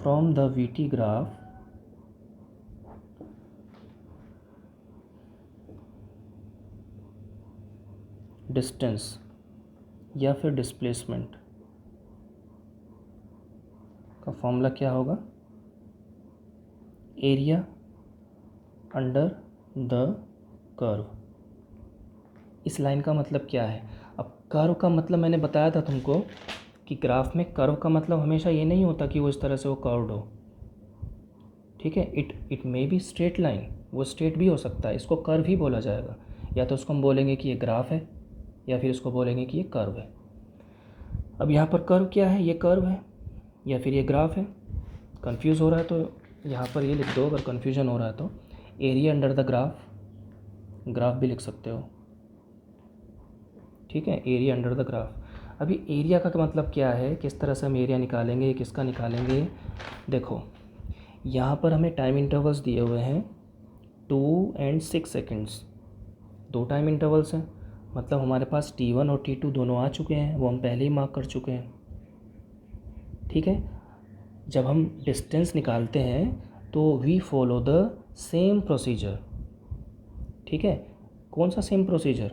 From the VT graph distance या फिर displacement का फॉर्मूला क्या होगा, एरिया अंडर द कर्व। इस लाइन का मतलब क्या है, अब कर्व का मतलब मैंने बताया था तुमको कि ग्राफ में कर्व का मतलब हमेशा ये नहीं होता कि वो इस तरह से वो कर्व्ड हो, ठीक है। It may be straight line, वो स्ट्रेट भी हो सकता है, इसको कर्व ही बोला जाएगा। या तो उसको हम बोलेंगे कि ये ग्राफ है या फिर इसको बोलेंगे कि ये कर्व है। अब यहाँ पर कर्व क्या है, ये कर्व है या फिर ये ग्राफ है। कंफ्यूज हो रहा है तो यहाँ पर ये लिख दो, अगर कन्फ्यूजन हो रहा है तो area under the graph, graph भी लिख सकते हो, ठीक है, एरिया अंडर द ग्राफ। अभी एरिया का मतलब क्या है, किस तरह से हम एरिया निकालेंगे, किसका निकालेंगे। देखो यहाँ पर हमें टाइम इंटरवल्स दिए हुए हैं 2 और 6 सेकेंड्स, दो टाइम इंटरवल्स हैं, मतलब हमारे पास T1 और T2 दोनों आ चुके हैं, वो हम पहले ही मार्क कर चुके हैं, ठीक है। जब हम डिस्टेंस निकालते हैं तो we follow the same procedure, ठीक है। कौन सा same procedure,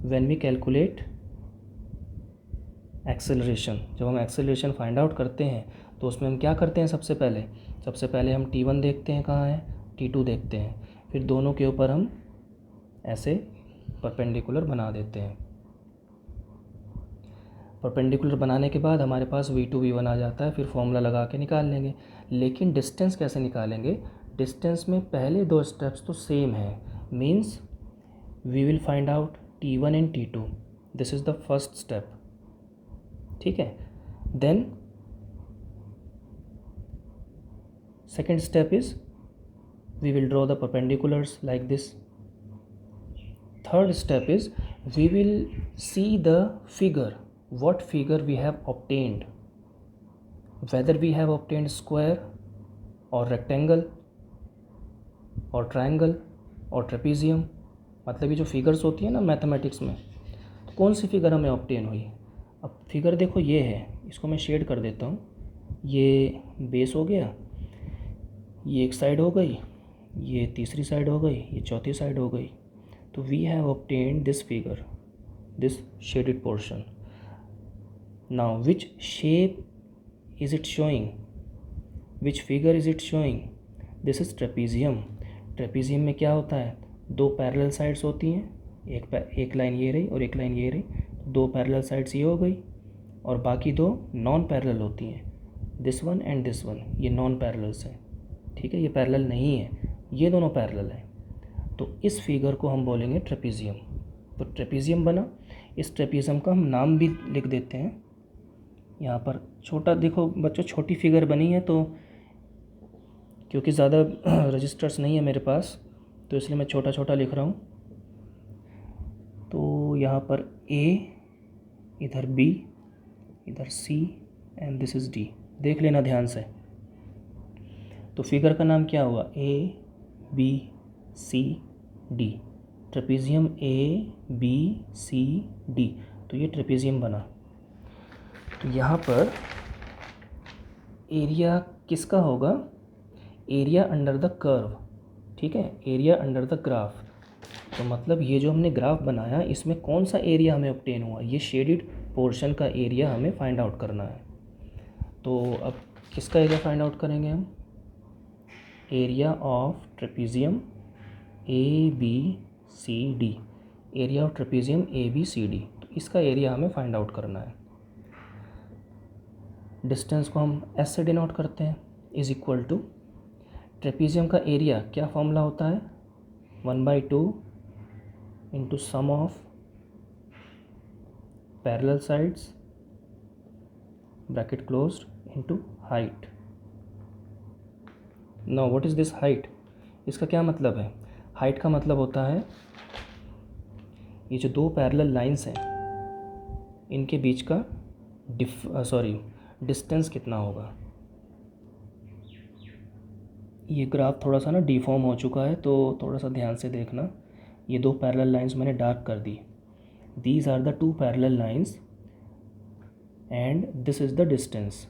when we calculate acceleration, जब हम एक्सेलरेशन फाइंड आउट करते हैं तो उसमें हम क्या करते हैं, सबसे पहले हम T1 देखते हैं कहाँ है, T2 देखते हैं, फिर दोनों के ऊपर हम ऐसे परपेंडिकुलर बना देते हैं। परपेंडिकुलर बनाने के बाद हमारे पास V2 V1 आ जाता है, फिर फॉर्मूला लगा के निकाल लेंगे। लेकिन डिस्टेंस कैसे निकालेंगे, डिस्टेंस में पहले दो स्टेप्स तो सेम है, means we will find out T1 and T2, this is the first step, ठीक है। Then second step is we will draw the perpendiculars like this. Third step is we will see the figure, what figure we have obtained, whether we have obtained square or rectangle और triangle और trapezium। मतलब ये जो figures होती है ना mathematics में, तो कौन सी फिगर हमें ऑब्टेन हुई। अब फिगर देखो ये है, इसको मैं शेड कर देता हूँ, ये बेस हो गया, ये एक साइड हो गई, ये तीसरी साइड हो गई, ये चौथी साइड हो गई। तो we have obtained this figure, this shaded portion. Now which shape is it showing, which figure is it showing, this is trapezium। trapezium में क्या होता है, दो पैरेलल साइड्स होती हैं, एक लाइन ये रही और एक लाइन ये रही, दो पैरेलल साइड्स ये हो गई और बाकी दो नॉन पैरेलल होती हैं, this one and this one, ये नॉन पैरेलल्स हैं, ठीक है, ये पैरेलल नहीं है, ये दोनों पैरेलल हैं। तो इस फिगर को हम बोलेंगे ट्रेपेजियम। तो ट्रेपेजियम बना, इस ट्रेपेजियम का हम नाम भी लिख देते हैं यहाँ पर। छोटा देखो बच्चों, छोटी फिगर बनी है तो क्योंकि ज़्यादा रजिस्टर्स नहीं है मेरे पास, तो इसलिए मैं छोटा छोटा लिख रहा हूँ। तो यहाँ पर A, इधर B, इधर C and this is D, देख लेना ध्यान से। तो फिगर का नाम क्या हुआ, A B C D, trapezium A B C D। तो ये ट्रेपेजियम बना। तो यहाँ पर एरिया किसका होगा, एरिया अंडर द कर्व, ठीक है, एरिया अंडर द ग्राफ। तो मतलब ये जो हमने ग्राफ बनाया इसमें कौन सा एरिया हमें ऑब्टेन हुआ, ये शेडेड पोर्शन का एरिया हमें फाइंड आउट करना है। तो अब किसका एरिया फाइंड आउट करेंगे हम, area of trapezium ABCD, area of trapezium ABCD। तो इसका एरिया हमें फाइंड आउट करना है। डिस्टेंस को हम S से डिनोट करते हैं, इज इक्वल टू ट्रेपेजियम का एरिया, क्या फॉर्मूला होता है, 1/2 into sum of parallel sides bracket closed into height. Now what is this height, इसका क्या मतलब है, हाइट का मतलब होता है ये जो दो पैरेलल लाइंस हैं इनके बीच का डिस्टेंस कितना होगा। ये ग्राफ थोड़ा सा ना डिफॉर्म हो चुका है तो थोड़ा सा ध्यान से देखना। ये दो पैरेलल लाइंस मैंने डार्क कर दी, these are the two parallel lines and this is the distance.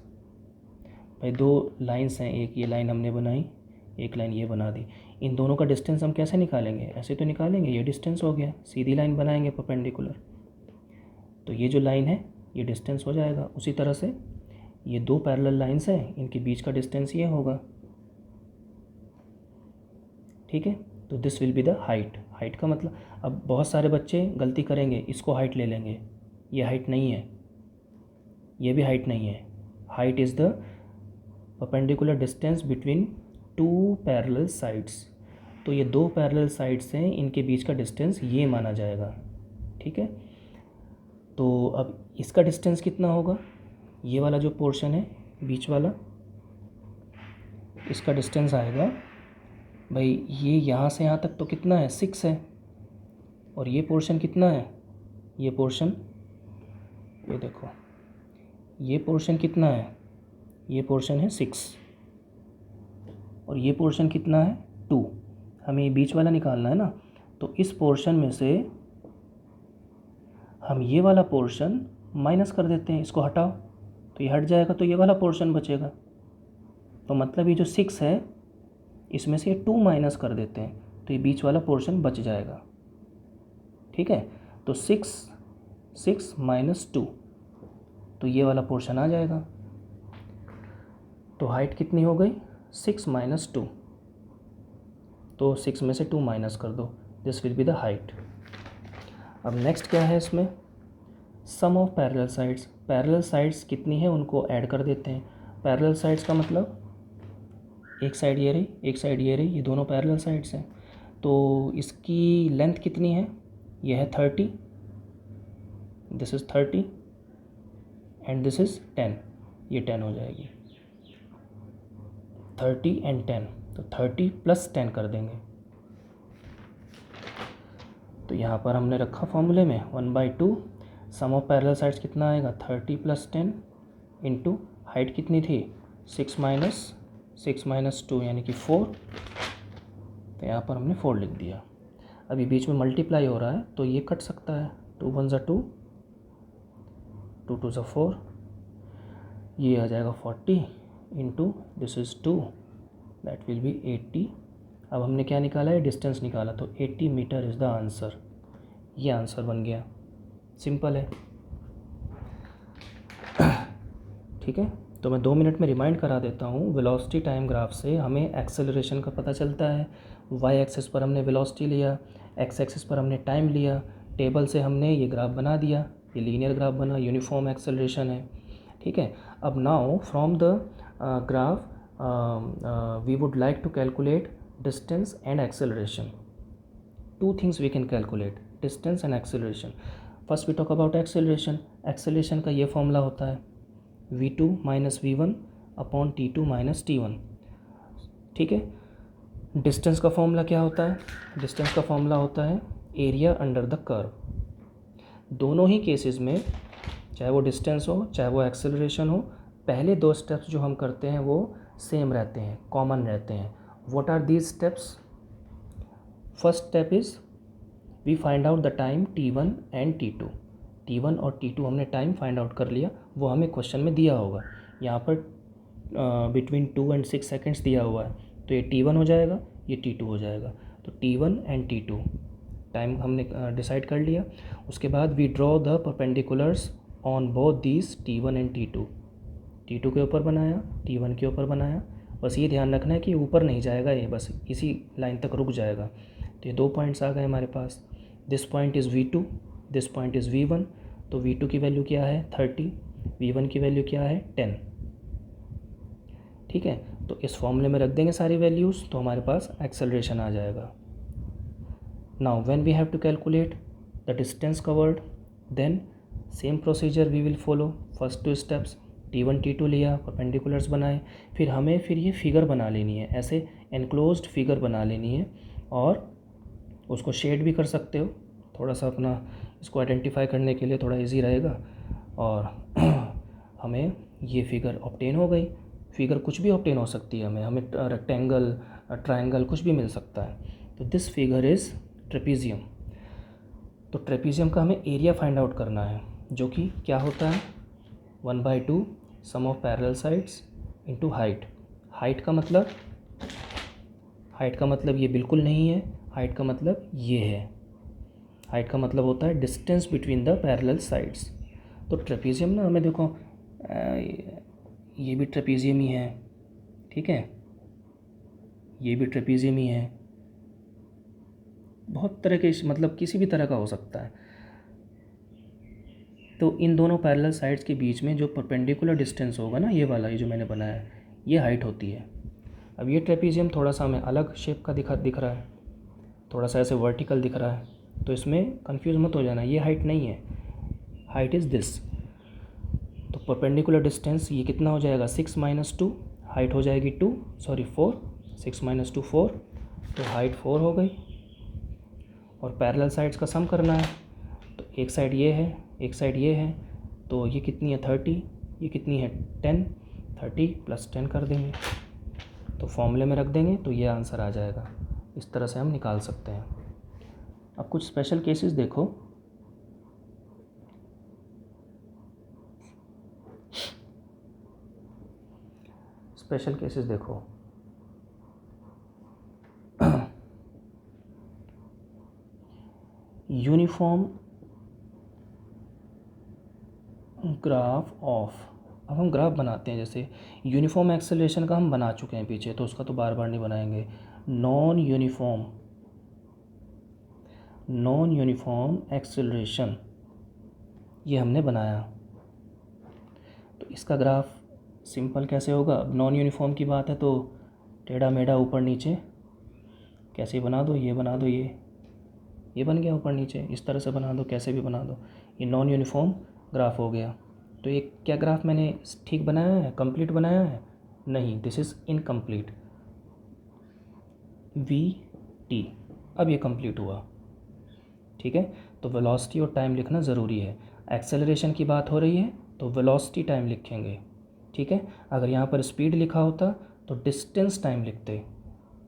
भाई दो लाइंस हैं, एक ये लाइन हमने बनाई, एक लाइन ये बना दी, इन दोनों का डिस्टेंस हम कैसे निकालेंगे? ऐसे तो निकालेंगे, ये डिस्टेंस हो गया, सीधी लाइन बनाएंगे परपेंडिकुलर, तो ये जो लाइन है ये डिस्टेंस हो जाएगा। उसी तरह से ये दो पैरेलल लाइंस हैं, इनके बीच का डिस्टेंस ये होगा, ठीक है। तो this will be the height. Height का मतलब, अब बहुत सारे बच्चे गलती करेंगे, इसको हाइट ले लेंगे, ये हाइट नहीं है, ये भी हाइट नहीं है। Height is the perpendicular distance between two parallel sides. तो ये दो पैरेलल साइड्स हैं, इनके बीच का डिस्टेंस ये माना जाएगा, ठीक है। तो अब इसका डिस्टेंस कितना होगा? ये वाला जो पोर्शन है बीच वाला, इसका डिस्टेंस आएगा भाई, ये यहाँ से यहाँ तक तो कितना है? 6 है। और ये पोर्शन कितना है? ये पोर्शन, ये देखो, ये पोर्शन कितना है? ये पोर्शन है 6, और ये पोर्शन कितना है? 2। हमें ये बीच वाला निकालना है ना, तो इस पोर्शन में से हम ये वाला पोर्शन माइनस कर देते हैं, इसको हटाओ, तो ये हट जाएगा, तो ये वाला पोर्शन बचेगा। तो मतलब ये जो 6 है, इसमें से 2 माइनस कर देते हैं, तो ये बीच वाला पोर्शन बच जाएगा, ठीक है। तो 6 माइनस 2, तो ये वाला पोर्शन आ जाएगा। तो हाइट कितनी हो गई? 6 माइनस 2, तो 6 में से 2 माइनस कर दो, this will be the height. अब नेक्स्ट क्या है इसमें? Sum of parallel sides. Parallel sides कितनी है उनको ऐड कर देते हैं। पैरेलल साइड्स का मतलब, एक साइड ये रही, एक साइड ये रही, ये दोनों पैरेलल साइड्स हैं, तो इसकी लेंथ कितनी है? ये है 30, this is 30 and this is 10, ये 10 हो जाएगी, 30 एंड 10, तो 30 प्लस 10 कर देंगे। तो यहाँ पर हमने रखा फॉर्मूले में 1/2, सम ऑफ पैरेलल साइड्स कितना आएगा? 30 प्लस 10 इंटू हाइट कितनी थी? 6 माइनस 2 यानी कि 4, तो यहाँ पर हमने 4 लिख दिया। अभी बीच में मल्टीप्लाई हो रहा है तो ये कट सकता है, 2 1 2, 2 2 4, ये आ जाएगा 40 into this is 2, that will be 80। अब हमने क्या निकाला है? डिस्टेंस निकाला, तो 80 मीटर इज़ द आंसर। ये आंसर बन गया, सिंपल है, ठीक है। तो मैं 2 मिनट में रिमाइंड करा देता हूँ। वेलोसिटी टाइम ग्राफ से हमें एक्सेलरेशन का पता चलता है। वाई एक्सिस पर हमने वेलोसिटी लिया, एक्स एक्सिस पर हमने टाइम लिया, टेबल से हमने ये ग्राफ बना दिया, ये लीनियर ग्राफ बना, यूनिफॉर्म एक्सेलरेशन है, ठीक है। अब now from the graph we would like to calculate distance and acceleration. Two things we can calculate, distance and acceleration. First we talk about acceleration. Acceleration का ये फॉर्मूला होता है v2 minus v1 upon t2 minus t1, ठीक है। Distance का formula क्या होता है? डिस्टेंस का फॉर्मूला होता है एरिया अंडर द कर्व। दोनों ही केसेस में, चाहे वो डिस्टेंस हो चाहे वो एक्सेलरेशन हो, पहले 2 स्टेप्स जो हम करते हैं वो सेम रहते हैं, कॉमन रहते हैं। What are these steps? First step is we find out the time t1 and t2. t1 और t2 हमने टाइम फाइंड आउट कर लिया, वो हमें क्वेश्चन में दिया होगा। यहाँ पर बिटवीन 2 and 6 सेकेंड्स दिया हुआ है, तो ये t1 हो जाएगा, ये t2 हो जाएगा। तो t1 एंड t2 टाइम हमने डिसाइड कर लिया। उसके बाद we draw the perpendiculars on both these t1 and t2। t2 के ऊपर बनाया, t1 के ऊपर बनाया। बस ये ध्यान रखना है कि ऊपर नहीं जाएगा, ये बस इसी लाइन तक रुक जाएगा। तो ये 2 पॉइंट्स आ गए हमारे पास। This point is v2, this point is v1। तो v2 की वैल्यू क्या है? 30, v1 की वैल्यू क्या है? 10, ठीक है। तो इस फॉर्मूले में रख देंगे सारी वैल्यूज़, तो हमारे पास एक्सेलरेशन आ जाएगा। Now when we have to calculate the distance covered, then same procedure we will follow. First 2 steps, t1 t2 लिया, परपेंडिकुलर्स बनाए, फिर हमें ये फिगर बना लेनी है, ऐसे एनक्लोज्ड फिगर बना लेनी है, और उसको शेड भी कर सकते हो, थोड़ा सा अपना इसको आइडेंटिफाई करने के लिए थोड़ा इजी रहेगा। और हमें ये फिगर ऑब्टेन हो गई। फिगर कुछ भी ऑब्टेन हो सकती है, हमें रेक्टेंगल, ट्रायंगल, कुछ भी मिल सकता है। तो दिस फिगर इज़ ट्रेपीजियम। तो ट्रेपीजियम का हमें एरिया फाइंड आउट करना है, जो कि क्या होता है? 1/2 sum of parallel sides into height. Height का मतलब ये बिल्कुल नहीं है, हाइट का मतलब ये है। हाइट का मतलब होता है distance between the parallel sides. तो ट्रेपीजियम ना हमें देखो ये भी ट्रेपीजियम ही है, ठीक है, ये भी ट्रेपीजियम ही है, बहुत तरह के मतलब किसी भी तरह का हो सकता है। तो इन दोनों पैरेलल साइड्स के बीच में जो परपेंडिकुलर डिस्टेंस होगा ना, ये वाला, ये जो मैंने बनाया है, ये हाइट होती है। अब ये ट्रेपीजियम थोड़ा सा हमें अलग शेप का दिख रहा है, थोड़ा सा ऐसे वर्टिकल दिख रहा है, तो इसमें कंफ्यूज मत हो जाना, ये हाइट नहीं है, हाइट इज़ दिस। तो परपेंडिकुलर डिस्टेंस ये कितना हो जाएगा, 6 - 2, हाइट हो जाएगी 4, 6 - 2 4, तो हाइट 4 हो गई। और पैरेलल साइड्स का सम करना है, तो एक साइड ये है, एक साइड ये है, तो ये कितनी है 30, ये कितनी है 10, 30 + 10 कर देंगे, तो फॉर्मूले में रख देंगे, तो ये आंसर आ जाएगा। इस तरह से हम निकाल सकते हैं। अब कुछ स्पेशल केसेस देखो। स्पेशल केसेस देखो, यूनिफॉर्म ग्राफ ऑफ। अब हम ग्राफ बनाते हैं, जैसे यूनिफॉर्म एक्सेलरेशन का हम बना चुके हैं पीछे, तो उसका तो बार बार नहीं बनाएंगे। नॉन यूनिफॉर्म एक्सेलरेशन ये हमने बनाया, तो इसका ग्राफ सिंपल कैसे होगा। अब नॉन यूनिफॉर्म की बात है तो टेढ़ा मेढ़ा ऊपर नीचे कैसे बना दो, ये बना दो, ये बन गया ऊपर नीचे, इस तरह से बना दो, कैसे भी बना दो, ये नॉन यूनिफॉर्म ग्राफ हो गया। तो ये क्या ग्राफ मैंने ठीक बनाया है, कंप्लीट बनाया है? नहीं, दिस इज़ इनकम्प्लीट। VT, अब ये कंप्लीट हुआ, ठीक है। तो वेलोसिटी और टाइम लिखना ज़रूरी है। एक्सेलरेशन की बात हो रही है तो वेलोसिटी टाइम लिखेंगे, ठीक है। अगर यहाँ पर स्पीड लिखा होता तो डिस्टेंस टाइम लिखते।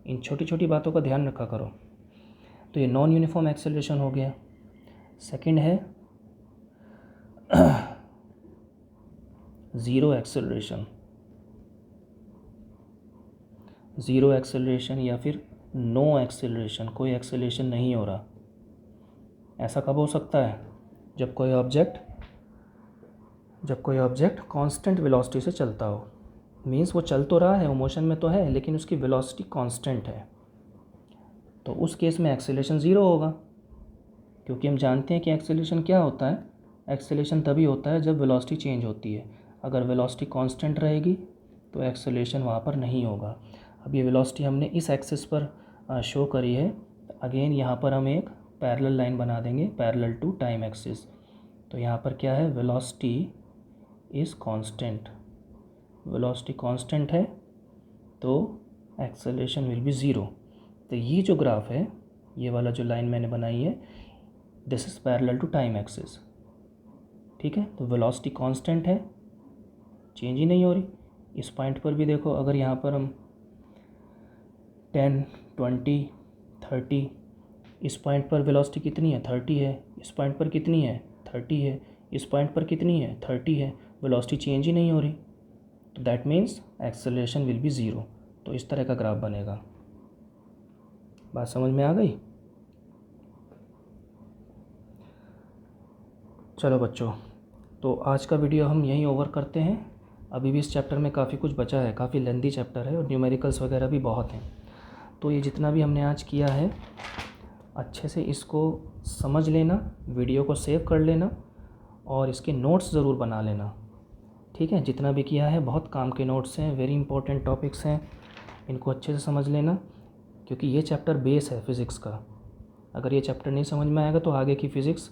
इन छोटी छोटी बातों का ध्यान रखा करो। तो ये नॉन यूनिफॉर्म एक्सेलरेशन हो गया। सेकंड है ज़ीरो एक्सेलरेशन या फिर नो एक्सेलरेशन, कोई एक्सेलरेशन नहीं हो रहा। ऐसा कब हो सकता है, जब कोई ऑब्जेक्ट कांस्टेंट वेलोसिटी से चलता हो। मींस वो चल तो रहा है, वो मोशन में तो है, लेकिन उसकी वेलोसिटी कांस्टेंट है, तो उस केस में एक्सेलरेशन ज़ीरो होगा। क्योंकि हम जानते हैं कि एक्सेलरेशन क्या होता है, एक्सेलरेशन तभी होता है जब वेलोसिटी चेंज होती है। अगर वेलोसिटी कांस्टेंट रहेगी तो एक्सेलरेशन वहाँ पर नहीं होगा। अब ये वेलोसिटी हमने इस एक्सिस पर शो करी है। अगेन यहाँ पर हम एक पैरेलल लाइन बना देंगे, पैरेलल टू टाइम एक्सिस। तो यहाँ पर क्या है, velocity is constant, velocity constant है तो एक्सेलरेशन विल बी ज़ीरो। तो ये जो ग्राफ है, ये वाला जो लाइन मैंने बनाई है, this is parallel to time axis, ठीक है। तो वेलोसिटी कांस्टेंट है, चेंज ही नहीं हो रही। इस पॉइंट पर भी देखो, अगर यहाँ पर हम 10, 20, 30, इस पॉइंट पर वेलोसिटी कितनी है, 30 है। इस पॉइंट पर कितनी है, 30 है। इस पॉइंट पर कितनी है, 30 है। वेलोसिटी चेंज ही नहीं हो रही, तो that means acceleration will be zero. तो इस तरह का ग्राफ बनेगा। बात समझ में आ गई? चलो बच्चों, तो आज का वीडियो हम यहीं ओवर करते हैं। अभी भी इस चैप्टर में काफ़ी कुछ बचा है, काफ़ी लेंदी चैप्टर है और न्यूमेरिकल्स वगैरह भी बहुत हैं। तो ये जितना भी हमने आज किया है, अच्छे से इसको समझ लेना, वीडियो को सेव कर लेना और इसके नोट्स ज़रूर बना लेना, ठीक है। जितना भी किया है बहुत काम के नोट्स हैं, वेरी इंपॉर्टेंट टॉपिक्स हैं, इनको अच्छे से समझ लेना, क्योंकि ये चैप्टर बेस है फ़िज़िक्स का। अगर ये चैप्टर नहीं समझ में आएगा तो आगे की फ़िज़िक्स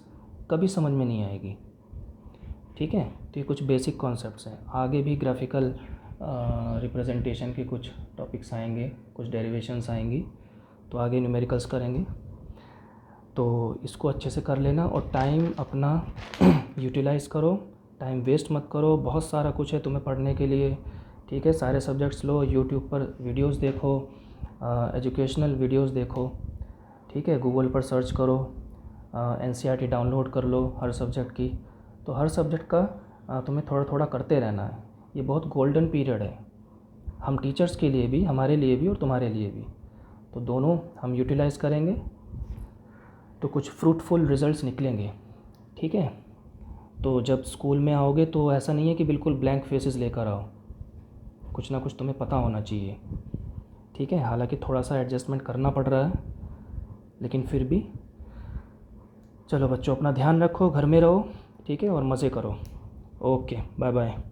कभी समझ में नहीं आएगी, ठीक है। तो ये कुछ बेसिक कॉन्सेप्ट्स हैं। आगे भी ग्राफिकल रिप्रेजेंटेशन के कुछ टॉपिक्स आएंगे, कुछ डेरिवेशंस आएंगी, तो आगे न्यूमेरिकल्स करेंगे। तो इसको अच्छे से कर लेना और टाइम अपना यूटिलाइज़ करो, टाइम वेस्ट मत करो। बहुत सारा कुछ है तुम्हें पढ़ने के लिए, ठीक है। सारे सब्जेक्ट्स लो, यूट्यूब पर वीडियोस देखो, एजुकेशनल वीडियोस देखो, ठीक है। गूगल पर सर्च करो, NCERT डाउनलोड कर लो हर सब्जेक्ट की। तो हर सब्जेक्ट का तुम्हें थोड़ा थोड़ा करते रहना है। ये बहुत गोल्डन पीरियड है, हम टीचर्स के लिए भी, हमारे लिए भी और तुम्हारे लिए भी, तो दोनों हम यूटिलाइज़ करेंगे तो कुछ फ्रूटफुल रिज़ल्ट्स निकलेंगे। ठीक है, तो जब स्कूल में आओगे तो ऐसा नहीं है कि बिल्कुल ब्लैंक फेसेस लेकर आओ, कुछ ना कुछ तुम्हें पता होना चाहिए। ठीक है, हालांकि थोड़ा सा एडजस्टमेंट करना पड़ रहा है, लेकिन फिर भी चलो बच्चों, अपना ध्यान रखो, घर में रहो, ठीक है, और मज़े करो। Okay, bye bye.